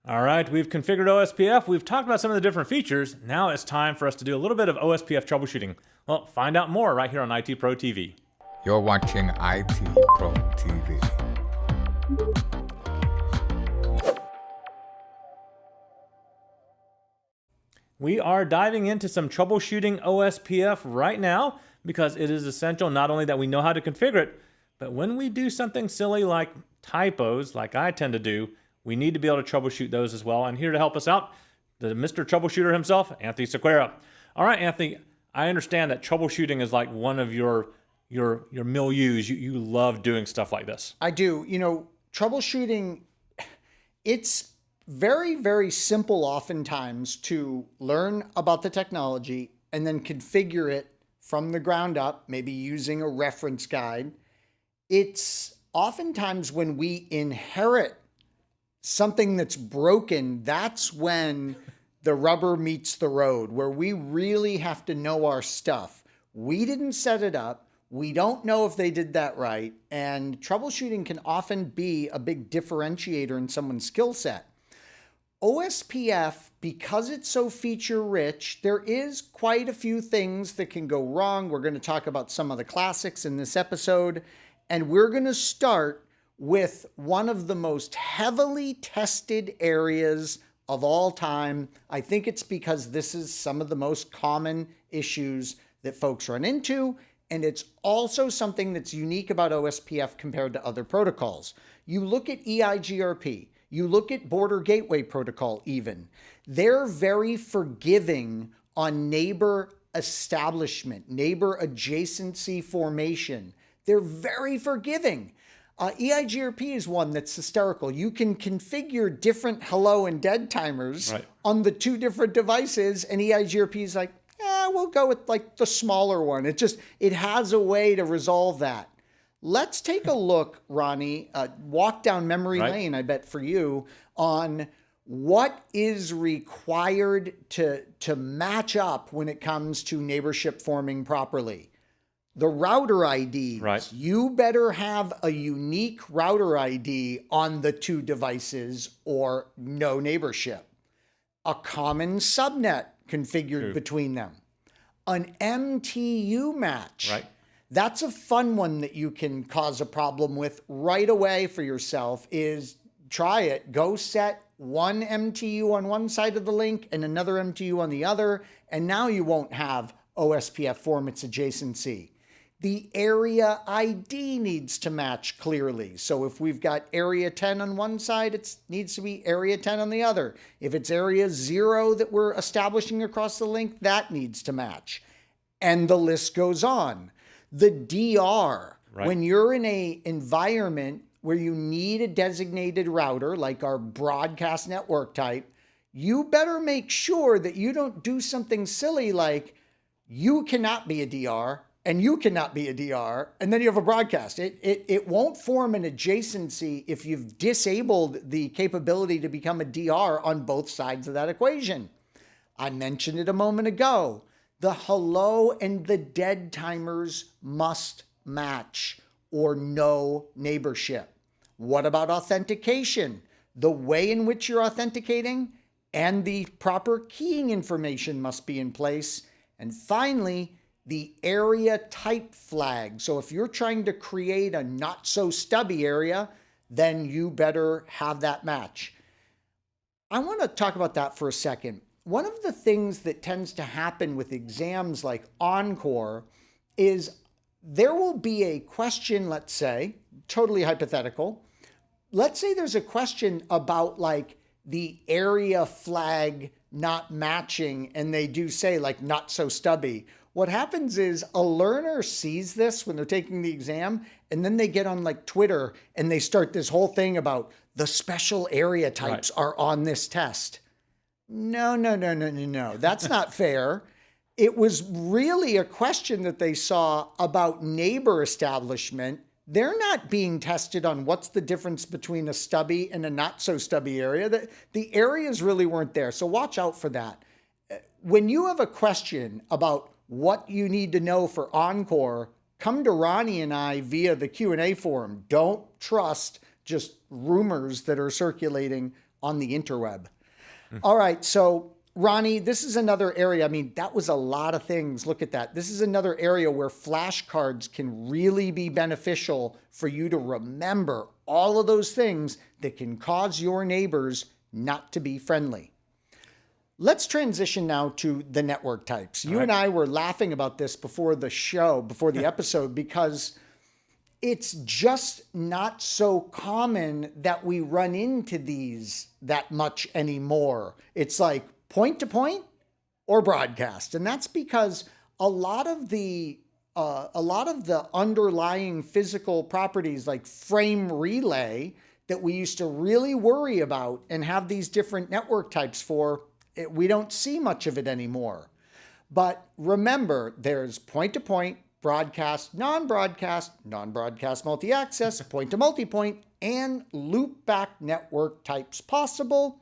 All right, we've configured OSPF. We've talked about some of the different features. Now it's time for us to do a little bit of OSPF troubleshooting. Well, find out more right here on IT Pro TV. You're watching IT Pro TV. We are diving into some troubleshooting OSPF right now because it is essential not only that we know how to configure it, but when we do something silly like typos, like I tend to do, we need to be able to troubleshoot those as well. And here to help us out, the Mr. Troubleshooter himself, Anthony Sequeira. All right, Anthony, I understand that troubleshooting is like one of your milieus. You love doing stuff like this. I do. You know, troubleshooting, it's very, very simple oftentimes to learn about the technology and then configure it from the ground up, maybe using a reference guide. It's oftentimes when we inherit something that's broken, that's when the rubber meets the road, where we really have to know our stuff. We didn't set it up. We don't know if they did that right. And troubleshooting can often be a big differentiator in someone's skill set. OSPF, because it's so feature rich, there is quite a few things that can go wrong. We're going to talk about some of the classics in this episode, and we're going to start with one of the most heavily tested areas of all time. I think it's because this is some of the most common issues that folks run into, and it's also something that's unique about OSPF compared to other protocols. You look at EIGRP, you look at Border Gateway Protocol even, they're very forgiving on neighbor establishment, neighbor adjacency formation. They're very forgiving. EIGRP is one that's hysterical. You can configure different hello and dead timers on the two different devices, and EIGRP is like, we'll go with like the smaller one. It has a way to resolve that. Let's take a look, Ronnie, walk down memory lane, I bet for you, on what is required to match up when it comes to neighborship forming properly. The router IDs, you better have a unique router ID on the two devices or no neighborship. A common subnet configured between them. An MTU match. That's a fun one that you can cause a problem with right away for yourself. Is try it. Go set one MTU on one side of the link and another MTU on the other, and now you won't have OSPF form its adjacency. The area ID needs to match clearly. So if we've got area 10 on one side, it needs to be area 10 on the other. If it's area 0 that we're establishing across the link, that needs to match. And the list goes on. The DR, when you're in an environment where you need a designated router, like our broadcast network type, you better make sure that you don't do something silly like you cannot be a DR and you cannot be a DR, and then you have a broadcast. It won't form an adjacency if you've disabled the capability to become a DR on both sides of that equation. I mentioned it a moment ago. The hello and the dead timers must match or no neighborship. What about authentication? The way in which you're authenticating and the proper keying information must be in place. And finally, the area type flag. So if you're trying to create a not so stubby area, then you better have that match. I want to talk about that for a second. One of the things that tends to happen with exams like Encore is there will be a question, let's say, totally hypothetical. Let's say there's a question about like the area flag not matching, and they do say like not so stubby. What happens is a learner sees this when they're taking the exam, and then they get on like Twitter and they start this whole thing about the special area types are on this test. No. That's not fair. It was really a question that they saw about neighbor establishment. They're not being tested on what's the difference between a stubby and a not so stubby area. The areas really weren't there. So watch out for that. When you have a question about what you need to know for Encore, come to Ronnie and I via the Q&A forum. Don't trust just rumors that are circulating on the interweb. All right, so Ronnie, this is another area. I mean, that was a lot of things. Look at that. This is another area where flashcards can really be beneficial for you to remember all of those things that can cause your neighbors not to be friendly. Let's transition now to the network types. You and I were laughing about this before the show, before the episode, because it's just not so common that we run into these that much anymore. It's like point to point or broadcast. And that's because a lot of the underlying physical properties like frame relay that we used to really worry about and have these different network types for, we don't see much of it anymore. But remember, there's point-to-point, broadcast, non-broadcast, non-broadcast multi-access, point-to-multipoint, and loopback network types possible.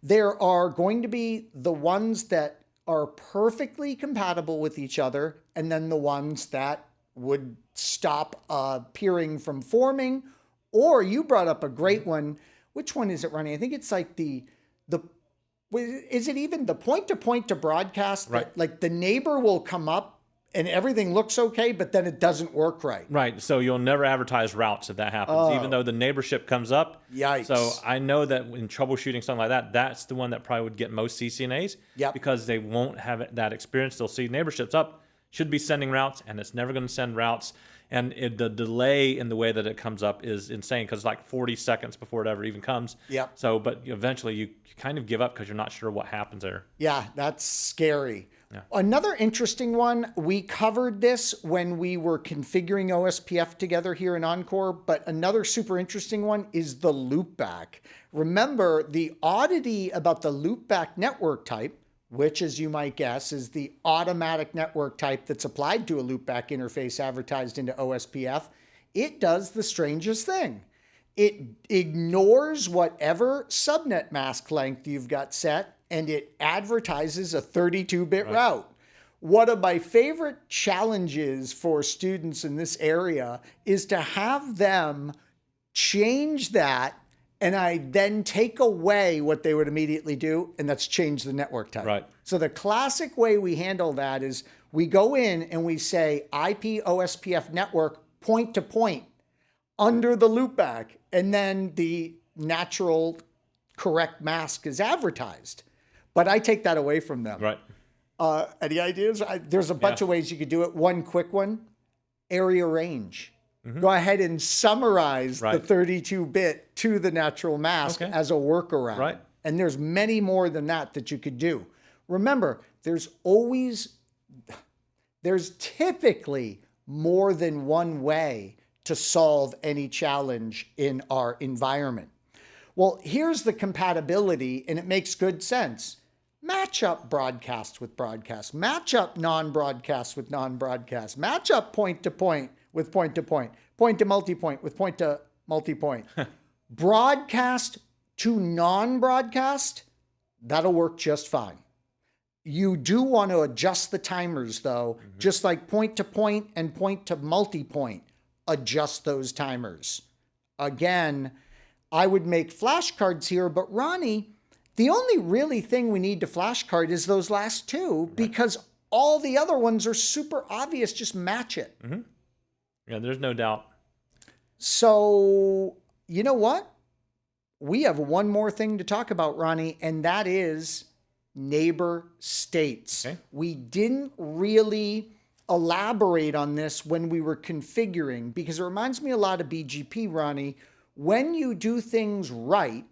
There are going to be the ones that are perfectly compatible with each other, and then the ones that would stop peering from forming. Or you brought up a great one. Which one is it, Ronnie? I think it's like is it even the point to broadcast? Right. That, like the neighbor will come up and everything looks okay, but then it doesn't work right. Right. So you'll never advertise routes if that happens, even though the neighborship comes up. Yikes. So I know that in troubleshooting something like that, that's the one that probably would get most CCNAs. Yep. Because they won't have that experience. They'll see neighborships up, should be sending routes, and it's never going to send routes. And the delay in the way that it comes up is insane because it's like 40 seconds before it ever even comes. Yep. So, but eventually you kind of give up because you're not sure what happens there. Yeah, that's scary. Yeah. Another interesting one, we covered this when we were configuring OSPF together here in Encore, but another super interesting one is the loopback. Remember, the oddity about the loopback network type, which, as you might guess, is the automatic network type that's applied to a loopback interface advertised into OSPF, it does the strangest thing. It ignores whatever subnet mask length you've got set, and it advertises a 32-bit route. One of my favorite challenges for students in this area is to have them change that, and I then take away what they would immediately do, and that's change the network type. Right. So the classic way we handle that is we go in and we say IP OSPF network point to point under the loopback, and then the natural correct mask is advertised. But I take that away from them. Right. Any ideas? There's a bunch of ways you could do it. One quick one, area range. Go ahead and summarize the 32-bit to the natural mask as a workaround. Right. And there's many more than that you could do. Remember, there's typically more than one way to solve any challenge in our environment. Well, here's the compatibility, and it makes good sense. Match up broadcast with broadcast. Match up non-broadcast with non-broadcast. Match up point-to-point with point-to-point. Point-to-multipoint with point-to-multipoint. Broadcast to non-broadcast, that'll work just fine. You do want to adjust the timers, though, just like point-to-point and point-to-multipoint. Adjust those timers. Again, I would make flashcards here, but Ronnie, the only really thing we need to flashcard is those last two because all the other ones are super obvious. Just match it. Yeah, there's no doubt. So, you know what? We have one more thing to talk about, Ronnie, and that is neighbor states. Okay. We didn't really elaborate on this when we were configuring because it reminds me a lot of BGP, Ronnie. When you do things right,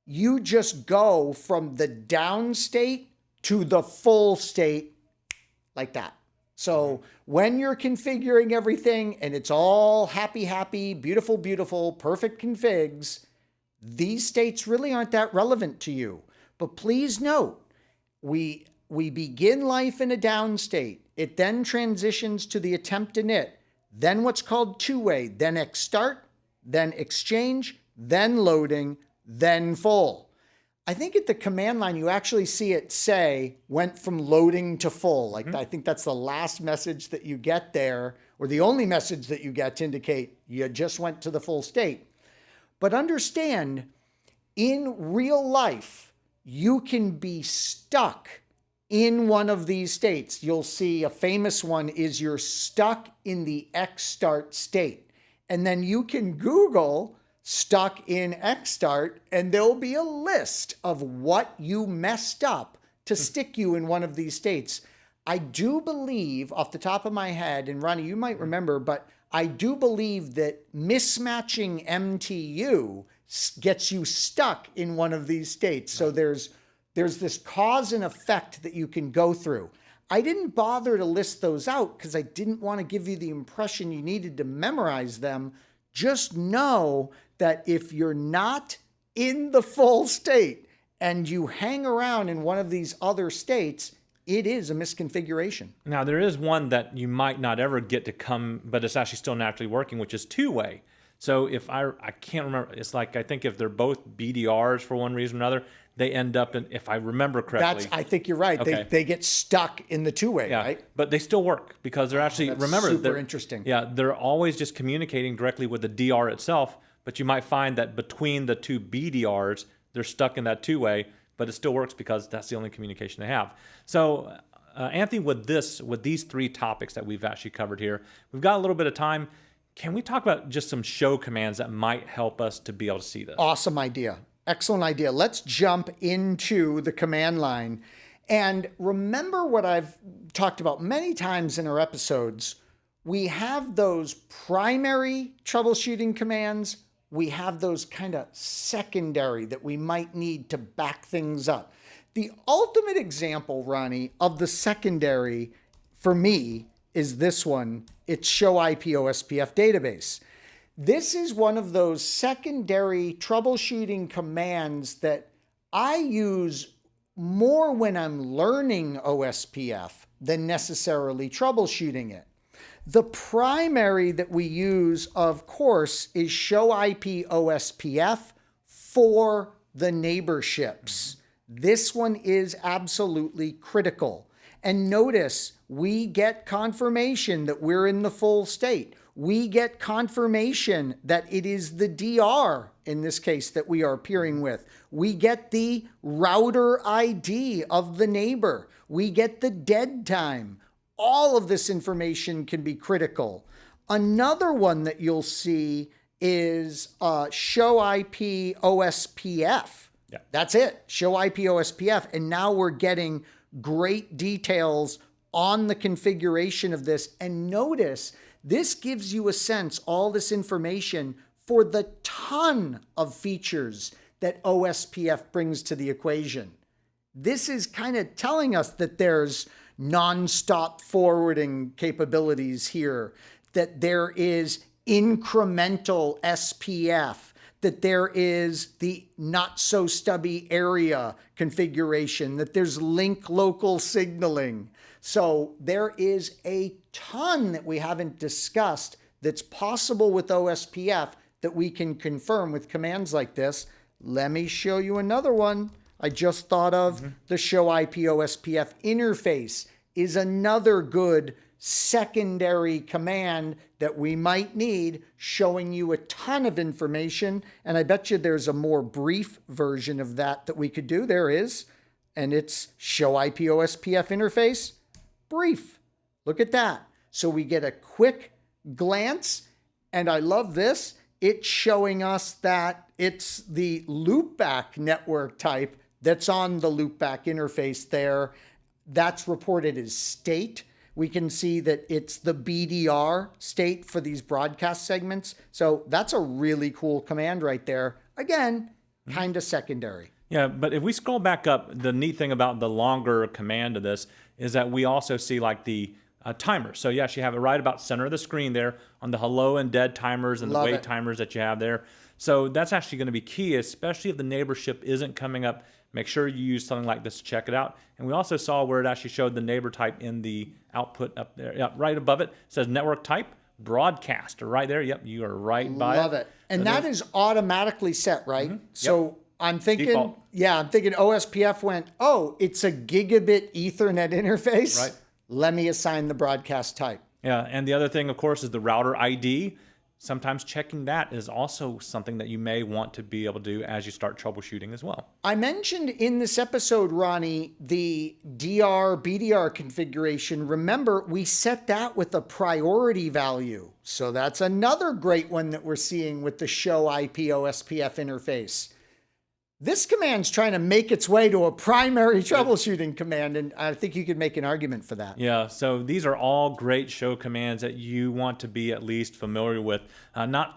you just go from the down state to the full state like that. So when you're configuring everything and it's all happy, happy, beautiful, beautiful, perfect configs, these states really aren't that relevant to you. But please note, we begin life in a down state. It then transitions to the attempt init, then what's called two-way, then xstart, then exchange, then loading, then full. I think at the command line, you actually see it say, went from loading to full. Like I think that's the last message that you get there, or the only message that you get to indicate you just went to the full state. But understand, in real life, you can be stuck in one of these states. You'll see a famous one is you're stuck in the X start state. And then you can Google stuck in X start, and there'll be a list of what you messed up to stick you in one of these states. I do believe, off the top of my head, and Ronnie, you might remember, but I do believe that mismatching MTU gets you stuck in one of these states. So there's this cause and effect that you can go through. I didn't bother to list those out because I didn't want to give you the impression you needed to memorize them. Just know that if you're not in the full state and you hang around in one of these other states, it is a misconfiguration. Now, there is one that you might not ever get to come, but it's actually still naturally working, which is two-way. So if I can't remember, it's like, I think if they're both BDRs for one reason or another, they end up in, if I remember correctly. I think you're right. Okay. They get stuck in the two-way, yeah, right? But they still work because they're actually, That's remember, super interesting. Yeah, they're always just communicating directly with the DR itself, but you might find that between the two BDRs, they're stuck in that two-way, but it still works because that's the only communication they have. So, Anthony, with these three topics that we've actually covered here, we've got a little bit of time. Can we talk about just some show commands that might help us to be able to see this? Awesome idea. Excellent idea. Let's jump into the command line. And remember what I've talked about many times in our episodes. We have those primary troubleshooting commands. We have those kind of secondary that we might need to back things up. The ultimate example, Ronnie, of the secondary for me is this one. It's show IP OSPF database. This is one of those secondary troubleshooting commands that I use more when I'm learning OSPF than necessarily troubleshooting it. The primary that we use, of course, is show IP OSPF for the neighborships. This one is absolutely critical. And notice, we get confirmation that we're in the full state. We get confirmation that it is the DR, in this case, that we are peering with. We get the router ID of the neighbor. We get the dead time. All of this information can be critical. Another one that you'll see is show IP OSPF. Yeah. That's it, show IP OSPF. And now we're getting great details on the configuration of this. And notice, this gives you a sense, all this information, for the ton of features that OSPF brings to the equation. This is kind of telling us that there's non-stop forwarding capabilities here, that there is incremental SPF, that there is the not so stubby area configuration, that there's link local signaling. So there is a ton that we haven't discussed that's possible with OSPF that we can confirm with commands like this. Let me show you another one. I just thought of the show IP OSPF interface is another good secondary command that we might need, showing you a ton of information. And I bet you there's a more brief version of that we could do. There is. And it's show IP OSPF interface brief. Look at that. So we get a quick glance. And I love this. It's showing us that it's the loopback network type that's on the loopback interface there. That's reported as state. We can see that it's the BDR state for these broadcast segments. So that's a really cool command right there. Again, kind of secondary. Yeah, but if we scroll back up, the neat thing about the longer command of this is that we also see like the timer. So yes, you have it right about center of the screen there on the hello and dead timers and the wait timers that you have there. So that's actually going to be key, especially if the neighborship isn't coming up. Make sure you use something like this to check it out. And we also saw where it actually showed the neighbor type in the output up there. Yeah, right above it says network type broadcaster right there. Yep, you are right by it. Love it. And that is automatically set, right? Mm-hmm. So yep. I'm thinking, Default. I'm thinking OSPF went, oh, it's a gigabit Ethernet interface. Right. Let me assign the broadcast type. Yeah, and the other thing, of course, is the router ID. sometimes checking that is also something that you may want to be able to do as you start troubleshooting as well. I mentioned in this episode, Ronnie, the DR BDR configuration. Remember, we set that with a priority value. So that's another great one that we're seeing with the show IP OSPF interface. This command's trying to make its way to a primary troubleshooting command, and I think you could make an argument for that. Yeah, so these are all great show commands that you want to be at least familiar with.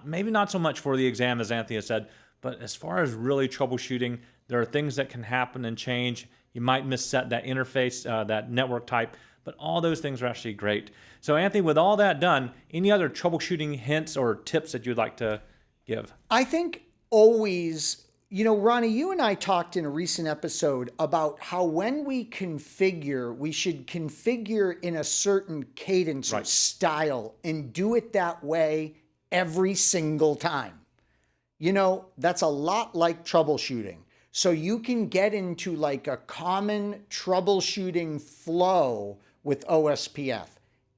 Maybe not so much for the exam, as Anthony has said, but as far as really troubleshooting, there are things that can happen and change. You might misset that interface, that network type, but all those things are actually great. So Anthony, with all that done, any other troubleshooting hints or tips that you'd like to give? I think always... Ronnie, you and I talked in a recent episode about how when we configure, we should configure in a certain cadence or style and do it that way every single time. That's a lot like troubleshooting. So you can get into like a common troubleshooting flow with OSPF.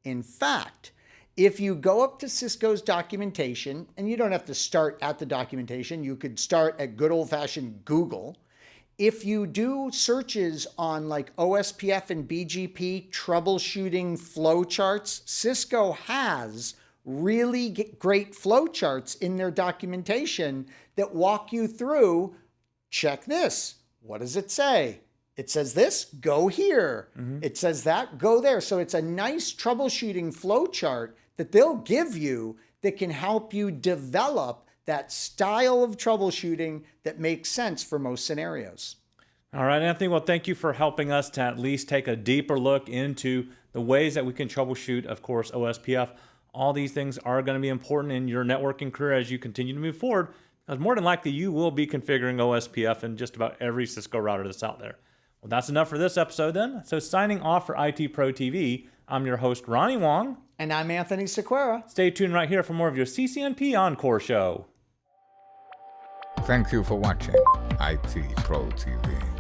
In fact, if you go up to Cisco's documentation, and you don't have to start at the documentation, you could start at good old-fashioned Google. If you do searches on like OSPF and BGP troubleshooting flowcharts, Cisco has really great flowcharts in their documentation that walk you through, check this, what does it say? It says this, go here. It says that, go there. So it's a nice troubleshooting flowchart that they'll give you that can help you develop that style of troubleshooting that makes sense for most scenarios. All right, Anthony. Well, thank you for helping us to at least take a deeper look into the ways that we can troubleshoot, of course, OSPF. All these things are going to be important in your networking career as you continue to move forward, because more than likely you will be configuring OSPF in just about every Cisco router that's out there. Well, that's enough for this episode then. So signing off for IT Pro TV, I'm your host, Ronnie Wong. And I'm Anthony Sequeira. Stay tuned right here for more of your CCNP Encore show. Thank you for watching IT Pro TV.